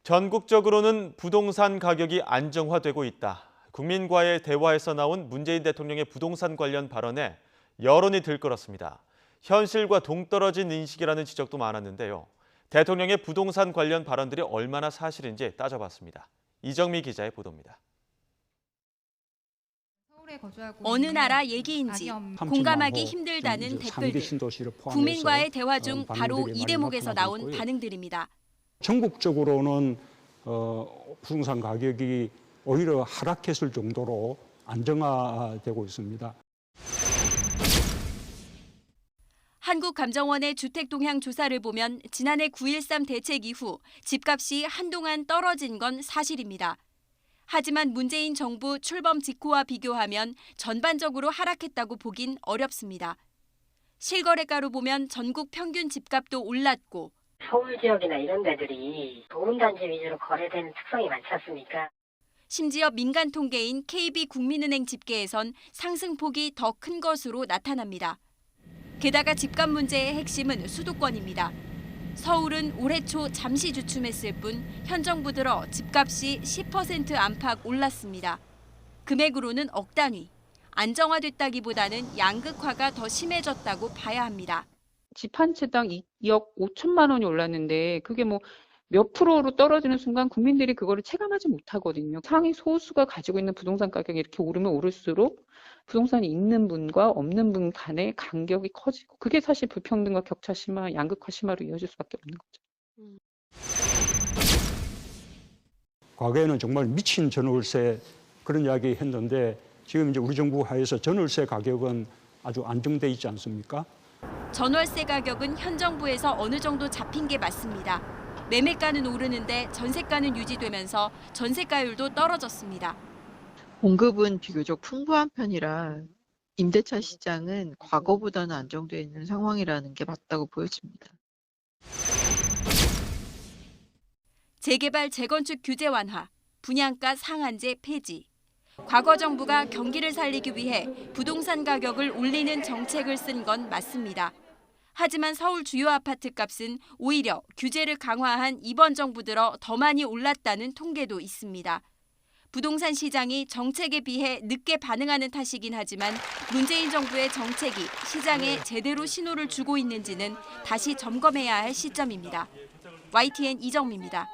전국적으로는 부동산 가격이 안정화되고 있다. 국민과의 대화에서 나온 문재인 대통령의 부동산 관련 발언에 여론이 들끓었습니다. 현실과 동떨어진 인식이라는 지적도 많았는데요. 대통령의 부동산 관련 발언들이 얼마나 사실인지 따져봤습니다. 이정미 기자의 보도입니다. 어느 나라 얘기인지 공감하기 힘들다는 댓글들. 국민과의 대화 중 바로 이 대목에서 나온 반응들입니다. 전국적으로는 부동산 가격이 오히려 하락했을 정도로 안정화되고 있습니다. 한국감정원의 주택동향 조사를 보면 지난해 9.13 대책 이후 집값이 한동안 떨어진 건 사실입니다. 하지만 문재인 정부 출범 직후와 비교하면 전반적으로 하락했다고 보긴 어렵습니다. 실거래가로 보면 전국 평균 집값도 올랐고 서울 지역이나 이런 데들이 보험단지 위주로 거래되는 특성이 많지 않습니까? 심지어 민간 통계인 KB국민은행 집계에선 상승폭이 더 큰 것으로 나타납니다. 게다가 집값 문제의 핵심은 수도권입니다. 서울은 올해 초 잠시 주춤했을 뿐 현 정부 들어 집값이 10% 안팎 올랐습니다. 금액으로는 억 단위. 안정화됐다기보다는 양극화가 더 심해졌다고 봐야 합니다. 집 한 채당 2억 5천만 원이 올랐는데 그게 뭐 몇 프로로 떨어지는 순간 국민들이 그거를 체감하지 못하거든요. 상위 소수가 가지고 있는 부동산 가격이 이렇게 오르면 오를수록 부동산이 있는 분과 없는 분 간의 간격이 커지고 그게 사실 불평등과 격차 심화, 양극화 심화로 이어질 수밖에 없는 거죠. 과거에는 정말 미친 전월세 그런 이야기 했는데 지금 이제 우리 정부 하에서 전월세 가격은 아주 안정돼 있지 않습니까? 전월세 가격은 현 정부에서 어느 정도 잡힌 게 맞습니다. 매매가는 오르는데 전세가는 유지되면서 전세가율도 떨어졌습니다. 공급은 비교적 풍부한 편이라 임대차 시장은 과거보다는 안정되어 있는 상황이라는 게 맞다고 보여집니다. 재개발, 재건축 규제 완화, 분양가 상한제 폐지. 과거 정부가 경기를 살리기 위해 부동산 가격을 올리는 정책을 쓴 건 맞습니다. 하지만 서울 주요 아파트 값은 오히려 규제를 강화한 이번 정부 들어 더 많이 올랐다는 통계도 있습니다. 부동산 시장이 정책에 비해 늦게 반응하는 탓이긴 하지만 문재인 정부의 정책이 시장에 제대로 신호를 주고 있는지는 다시 점검해야 할 시점입니다. YTN 이정미입니다.